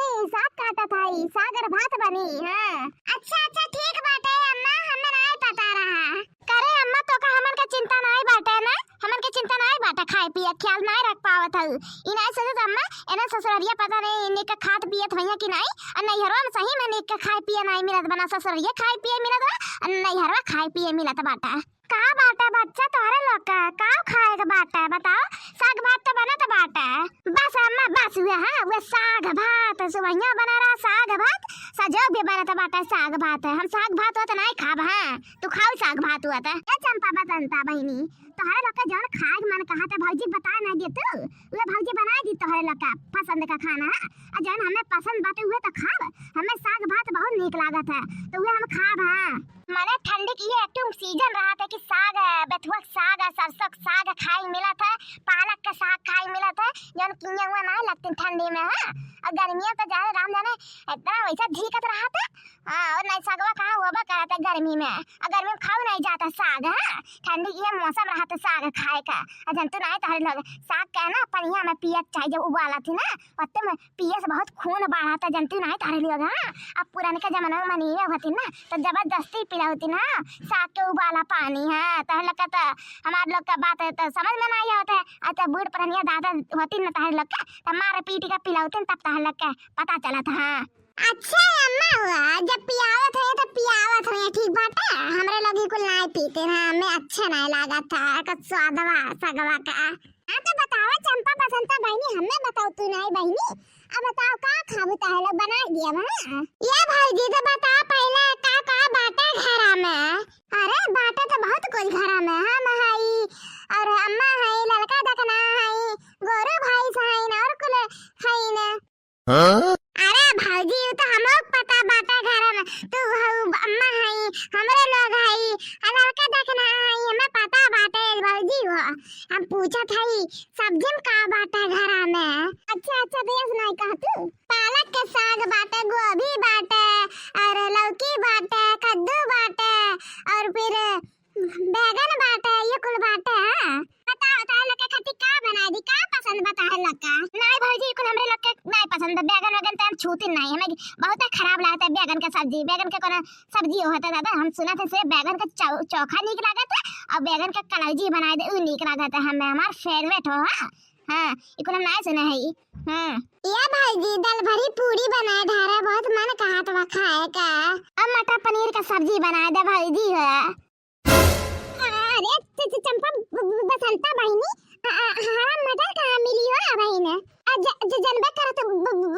नहीं साग काटा था ई साग और भात बनी हां। अच्छा अच्छा ठीक बाटे अम्मा हमें नहीं पता रहा। करे अम्मा तो का हमन का चिंता नहीं बाटे ना हमन के चिंता नहीं बाटे खाए पिए ख्याल नहीं रख पावत हूं ई नहीं सोचत अम्मा एना ससुरिया पता नहीं इने का खात पियत भैया कि नहीं और नैहरवा में सही में निक का खाए पिए नहीं मिलत बना ससुरिया खाए पिए मिलत बा और नैहरवा खाए पिए मिलत बाटा का बाटा बच्चा तोरे लोग का खाएगा बाटा बताओ साग भात तो बनत बाटा बस अम्मा बस वो साग भात सुबहिया बना रहा साग भात सजो भी बनत बाटा साग भात हम साग भात हो तो नहीं खाब हां तू खाओ साग भात हुआ था ए चंपा बतंता बहिनी तोहरे लोग का जौन खाए मन कहा था भौजी बता ना दे तू वो भौजी बना दी तोहरे लोग का पसंद का खाना और जौन हमें पसंद बाटे हुए तो खाब हमें साग भात बहुत नीक लागत है तो वो हम खाब हां माने ठंडी की ये एकदम सीजन रहा था कि साग बेथुआ साग सरसों साग खाई मिला था पालक का साग खाई मिला था जौन किया हुआ नहीं लगते ठंडी में हां और गर्मियों तो जाने राम जाने इतना वैसा झीकत रहा था हां और नहीं सागवा कहां होबा करता गर्मी में और गर्मी में खाओ नहीं जाता साग हां ठंडी की मौसम रहा था साग खाए का और जनतु नहीं तो लोग साग का ना पनिया में पियत चाहिए जब उबाला थी ना पत्ते में पिए से बहुत खून बढ़ा था जनतु नहीं तो लोग हां अब पुराने का जमाना में नहीं होती ना तो जबरदस्ती पिलाती ना साग के उबाला पानी है तो लोग का तो हमारे लोग का बात है तो समझ में नहीं आता है अच्छा बूढ़ पुरानिया दादा होती ना तार लोग का तो मारे पीटी का पिलाते तब तार लोग का पता चला था हाँ अच्छा अम्मा हुआ जब पियावत है तो पियावत है ठीक बात है हमरे लोग को नहीं पीते ना हमें अच्छा नहीं लगा था का स्वादवा सगवा का हां तो बताओ चंपा बसंता बहनी हमें बताओ तू नहीं बहनी अब बताओ का खाबू ताहे लोग बना दिया हां ये भौजी तो बता पहले का बाटे घरा में अरे बाटे तो बहुत कुछ घरा में हम हई और अम्मा हई लड़का देखना हई गोरू भाई हई और कुल हई ना हां अरे भौजी तो हमको पता बाटा घर में तू अम्मा हई हमरे लोग हई लड़का देखना हई हमें पता बाटे भौजी हो हम पूछा था सब्जी में का बाटा घर में अच्छा अच्छा देख नहीं कह तू पालक के साग बाटे गोभी बाटे और लौकी बाटे कद्दू बाटे और फिर बैगन बाटे ये कुल बाटे है बताओ तारे लोग के खातिर का बना दी का पसंद बता लोग का नहीं भौजी कुल हमरे लोग के नहीं पसंद बैगन वगन तो हम छूते नहीं हमें बहुत खराब लगता है बैगन का सब्जी बैगन का कोना सब्जी होता दादा हम सुना थे से बैगन का चोखा नीक लागत है और बैगन का कलौजी बनाए दे उ नीक लागत है हमें हमार फेवरेट हो हां इको हम नहीं सुना है हां ये भाईजी दाल भरी पूरी बनाए धारा बहुत मन कहा तो खाए का अब मटर पनीर का सब्जी बनाए दे भाईजी है अरे चंपा बसंता बहनी हरा मटर कहाँ मिली हो बहन जनबे कर तो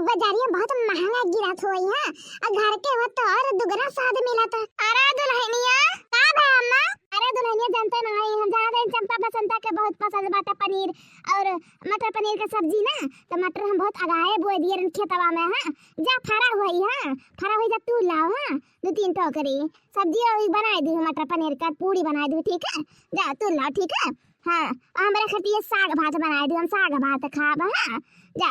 बाजारिया बहुत महंगा गिरत होई हां घर के हो तो और दुगना स्वाद मिला था अरे दुल्हनिया का बे अम्मा अरे दुल्हनिया जानते नहीं हम जानते हैं चंपा बसंता के बहुत पसंद बाटा पनीर और मटर पनीर का सब्जी ना तो मटर हम बहुत अगाए बोए दिए खेतवा में हां जा फरा होई जा तू लाओ हां दो तीन टोकरी सब्जी और बनाए दी मटर पनीर का पूरी बनाए दी ठीक है जा तू ला ठीक है हां हमरे खातिर साग भात बनाए दी हम साग भात खाब हां जा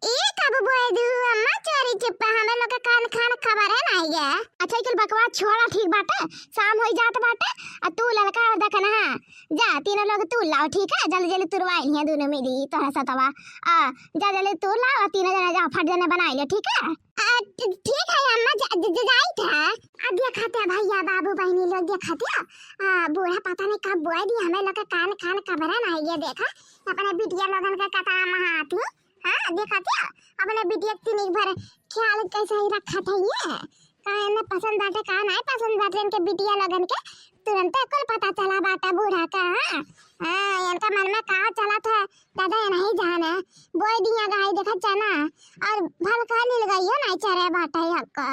ए कब बोए दू अम्मा चोरी चुप्पा हमें लोग का खान खबर है नहीं है अच्छा चल बकवास छोड़ा ठीक बाटे शाम हो जात बाटे आ तू लड़का देखना जा तीनों लोग तू लाओ ठीक है जल्दी जल्दी तुरवाई है दोनों मिली तोरा सतवा आ जा जल्दी तू लाओ तीनों जने जा फट जने बनाई ले ठीक है ठीक है अम्मा जाई था अब ये खाते भैया बाबू बहनी लोग ये खाते बूढ़ा पता नहीं कब बोए दी हमें लोग का खान खबर है नहीं ये देखा अपने बिटिया लोगन का कथा महाती हां देखा क्या अपने बिटिया तीन भर ख्याल कैसे ही रखा था ये काहे ना पसंद बाटे का नहीं पसंद बाटे इनके बिटिया लगन के तुरंत कुल पता चला बाटा बूढ़ा का हां इनका मन में का चला था दादा नहीं जाने बोई दिया गाय देखा चना और भल का नील गई हो नहीं चरे बाटा आपका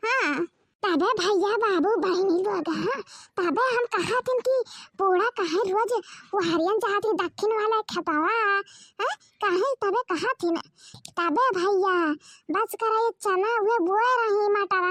हां तबे भैया बाबू बहनी लोग तबे हम कहा थे कि पूरा कहे रोज वो हरियन चाहती दक्षिण वाला खतवा कहे तबे कहा थी ना तबे भैया बस करे चना वे बोए रही मटर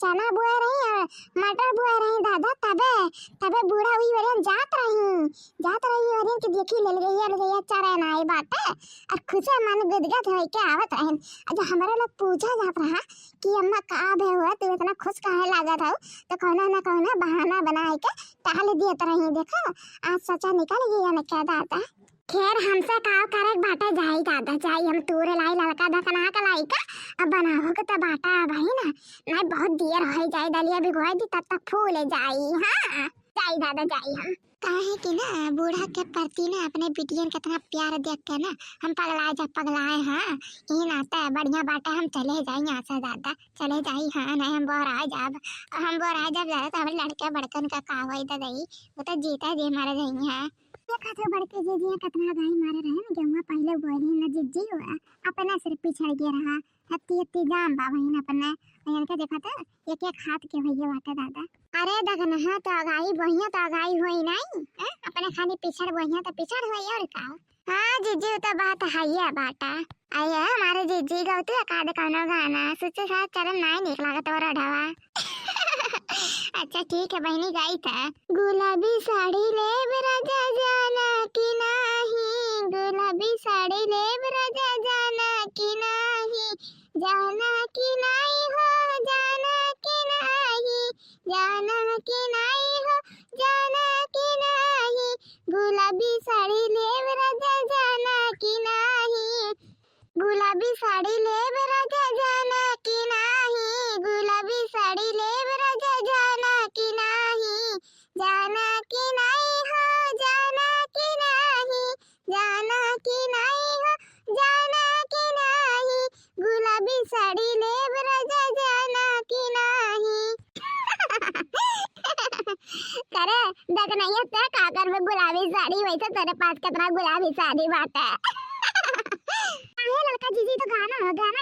चना बोए रही और मटर बोए रही दादा तबे बूढ़ा हुई वरन जात रही वरन की देखी ले गई चरे नाई बाटे और खुशे मन गुदगद होई के आवत रहन आज हमारे लोग पूछा जात रहा कि अम्मा का बे हुआ तू इतना खुश काहे लागत हो तो कहना ना कहना बहाना बनाए के टाल दिए रही देखो आज सचा निकल गया ना क्या दादा खैर हमसे का करे बाटा जाई दादा जाई हम तूरे लाई लड़का दकना का लाई का अब बनाओ के तो बाटा भाई ना नहीं बहुत देर हो जाए दलिया भिगोई दी तब तक फूल जाई। हाँ जाई दादा जाई हम काहे कि ना बूढ़ा के प्रति ना अपने बिटियन कितना प्यार देख के ना हम पगलाए। हाँ यही नाता है बढ़िया बाटा हम चले जाए यहाँ से दादा चले जाई। हाँ नहीं हम बोर आ जब ज्यादा तो हमारे लड़के बड़कन का होई तो दई वो तो जीता जी मारे जाई। हाँ ये खातिर बड़के जीजी कितना गाय मारे रहे ना गेहूं पहले बोली ना जीजी हुआ अपना सिर पिछड़ गया रहा हत्ती जाम बा वही अपने यहां के देखा था एक एक हाथ के भैया बाटा दादा। अरे दगन है तो आगाई बहिया तो आगाई होई नहीं हैं अपने खाली पिछड़ बहिया तो पिछड़ होई और का। हां जीजी तो बात है ये बाटा आया हमारे जीजी गौतू एकाद कौनो गाना सोचे साथ चलन नहीं निकला तो रढ़वा। अच्छा ठीक है बहनी गाई था गुलाबी साड़ी ले राजा जाना कि नहीं गुलाबी साड़ी ले राजा जाना कि नहीं जाना कि नहीं हो जाना कि नहीं जाना कि नहीं हो जाना कि नहीं गुलाबी साड़ी ले राजा जाना कि नहीं गुलाबी साड़ी ले राजा जाना कि नहीं गुलाबी साड़ी ले राजा जाना कि नहीं जाना कि नहीं हो जाना कि नहीं जाना कि नहीं हो जाना कि नहीं गुलाबी साड़ी ले राजा जाना कि नहीं। करे देख नहीं है काकर में गुलाबी साड़ी वैसे तेरे पास कितना गुलाबी साड़ी बात है। लड़का जीजी तो गाना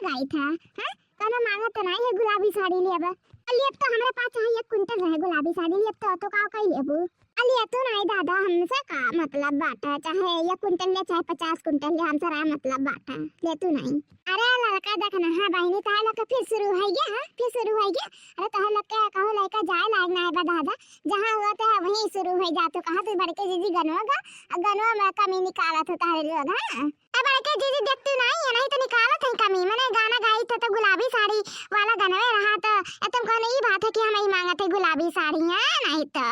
गाई था हैं गाना मांगा तो नहीं है गुलाबी साड़ी लेब लेब तो हमारे पास है 1 क्विंटल है गुलाबी साड़ी लेब तो का कई लेबू अली तो नहीं दादा हमसे का मतलब बाटा चाहे 1 क्विंटल ले चाहे 50 क्विंटल ले हमसे रहा मतलब बाटा ले तू नहीं। अरे लड़का देखना है बहनी तो लड़का फिर शुरू हो गया अरे तो लड़का कहो लड़का जाए लागना है बा दादा जहां हुआ तो वहीं शुरू हो जा तो कहा तो बड़के जीजी गनवा में कमी निकाला तो तारे लोग। हां अब बड़के जीजी देखते नहीं तो निकाला था कमी मैंने गाना गाई था तो गुलाबी साड़ी वाला गनवे रहा तो तुम कहने ये बात है कि हम ही मांगा थे गुलाबी साड़ियां नहीं तो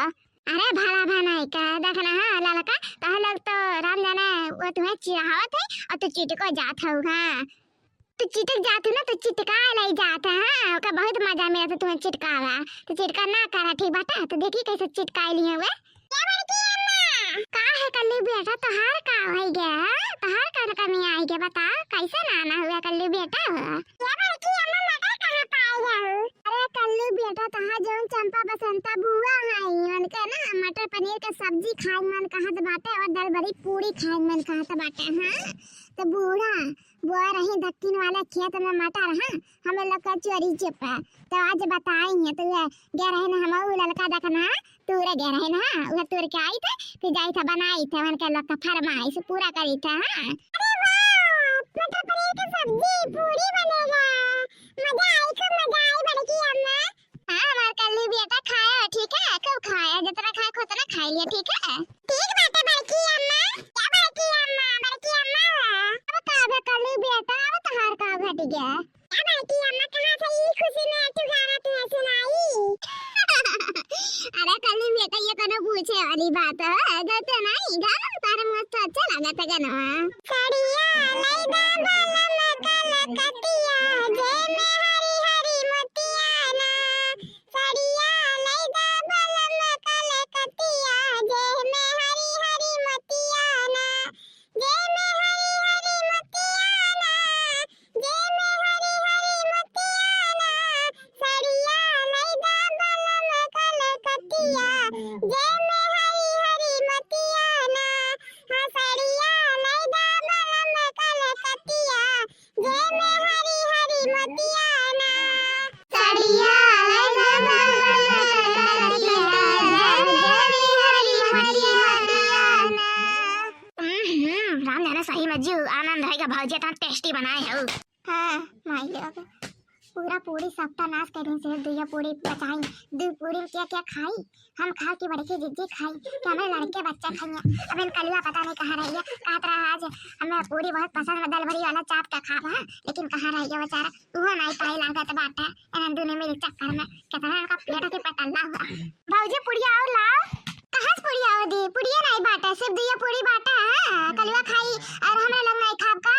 अरे भला भाई का देखना है लड़का तो लोग तो राम जाने वो तुम्हें चिढ़ावत है और तू चिटको जात हो। हाँ तू चिटक जात हो ना तो चिटका ले जात है। हाँ का बहुत मजा मेरा तो तुम्हें चिटकावा तो चिटका ना करा ठीक बाटा तो देखी कैसे चिटकाई लिए हुए का है कल्लू बेटा तोहार का हो गया तोहार का कमी आई गया बता कैसे नाना हुआ कल्लू बेटा हुआ क्या बड़की अम्मा मटर कहां पाए गए। अरे कल्लू बेटा तहां जोन चंपा बसंता बुआ है मन के ना मटर पनीर के सब्जी खाए मन कहा तो बाटे और दाल बड़ी पूरी खाए मन कहा तो बाटे। हां तो बुआ रही दक्षिण वाला खेत में मटर हां हमें लोग का चोरी चुपा तो आज बताई है तो गे रहे ना हम वो लड़का देखना तूरे गे रहे ना वो तूर के आई थे फिर जाई था बनाई थे मन के लोग का फरमाइश पूरा करी था। हां अरे वाह मटर पनीर की सब्जी पूरी बनेगा मजा आई बड़की अम्मा। हां हमार कल्लू बेटा खाया ठीक है खूब खाया जितना खाए उतना खा लिया ठीक है ठीक बात है बड़की अम्मा क्या बड़की अम्मा अब का कल्लू बेटा अब तोहार का घट गया क्या बड़की अम्मा कहां से ये खुशी में तू गाना तू सुनाई। अरे कल्लू बेटा ये कोनो पूछे वाली बात है गलत नहीं गाना तारे मस्त अच्छा लगा था गाना साड़िया लैदा बाला मकल कतिया जे में हरी हरी मोतियाना साड़िया लैदा बाला मकल कतिया जे में हरी हरी मोतियाना जे में हरी हरी मोतियाना जे में हरी हरी मोतियाना साड़िया लैदा बाला मकल कतिया जे में हरी हरी मोतियाना हां साड़िया लैदा बाला मकल कतिया जे में हरी हरी मोतियाना साड़िया लैदा बाला मकल कतिया जे में हरी हरी मोतियाना। राम जाने सही में जीव आनंद है का भौजी इतना टेस्टी बनाए हो। हां माय लोग पूरा पूरी सप्ताह नाश करें से दुया पूरी बचाई दो पूरी क्या क्या खाई हम खा के बड़के जिज्जी खाई क्या हमारे लड़के बच्चा खाइए अब इन कलुआ पता नहीं कहाँ रह गया कहत रहा आज हमें पूरी बहुत पसंद है दाल भरी वाला चाट का खा रहा लेकिन कहाँ रह गया बेचारा वो नहीं पाई लागत बाटा इन दोनों में चक्कर में कितना का पेट के पटल्ला हुआ। भौजी पुड़िया और लाओ कहाँ से पुड़िया और दी पुड़िया नहीं बाटा सिर्फ दुया पूरी बाटा है कलुआ खाई और हमें लग नहीं खाब का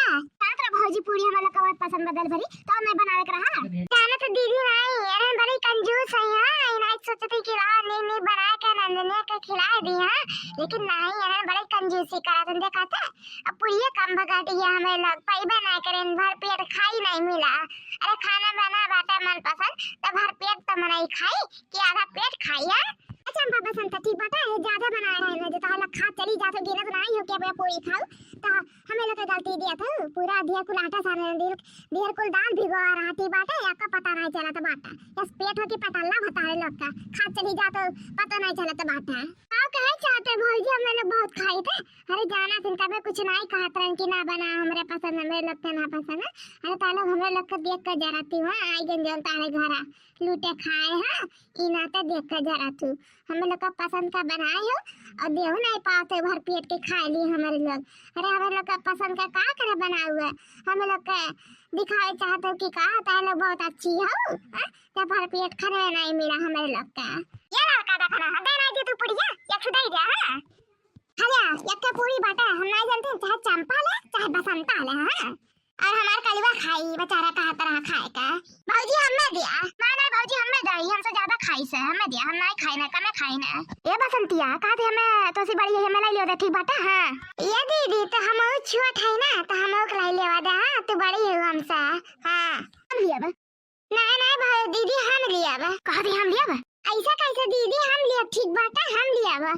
भौजी पूरी हमारा कवर पसंद बदल भरी तो मैं बनावे के रहा जाना तो दीदी नहीं अरे बड़ी कंजूस है हां नहीं सोचती कि ला नहीं बना के नंदनिया के खिला दी हां लेकिन नहीं अरे बड़ी कंजूसी करा तुम देखा था अब पूरी कम भगा दिया हमें लोग पैबा ना करें भर पेट खाई नहीं मिला अरे खाना बना बाटा मन पसंद तो भर पेट तो मनाई खाई कि आधा पेट खाई है अच्छा हम पापा संता ठीक बात है ज्यादा बना रहे हैं जो ताला खा चली जाते गिरा तो नहीं हो क्या मैं पूरी खाऊं तो हमें लोग गलती दिया था पूरा दिया कुल आटा साने देर कुल दाल भिगो रहा थी बाटा या का पता नहीं चला तो बाटा बस पेट हो के पटल्ला बता रहे लोग का खा चली जाते पता नहीं चला तो बाटा आप कहे चाहते भौजी हम लोग बहुत खाई थे अरे जाना फिर कभी कुछ नहीं कहा तरन की ना बना हमरे पसंद हमरे लोग के ना पसंद अरे तालो हमरे लोग को देख कर जरा तू हां आई गंजन तारे घरा लूटे खाए हां इना तो देख कर जरा तू हमें लोग का पसंद का बनाए हो और देहो नहीं पाते भर पेट के खा लिए हमारे लोग अरे हमारे लोग का पसंद का करे बना हुआ हमें लोग का दिखावे चाहते हो कि कहा तारे लोग बहुत अच्छी हो तो भर पेट खाने नहीं मिला हमारे लोग का ये लड़का देखना हम दे नहीं दी तू पुड़िया एक सुधाई दे हां हल्या एक का पूरी बाटा हम नहीं जानते चाहे चंपा ले चाहे बसंता ले हां और हमार कलवा खाई बेचारा कहा तरह खाए का भौजी हमें दिया ना भौजी हमें दई हमसे ज्यादा खाई से हमें दिया हम नहीं खाई ना कमे खाई ना ए बसंतिया कहा थे हमें तो सी बड़ी हमें लाई लियो दे ठीक बाटा हां ये दीदी तो हम छोट है ना तो हम ओक लाई लेवा दे हां तू बड़ी है हमसे हां हम लिया बा नहीं भाई दीदी हम लिया बा कहा थे हम लिया बा ऐसा कैसे दीदी हम लिया ठीक बाटा हम लिया बा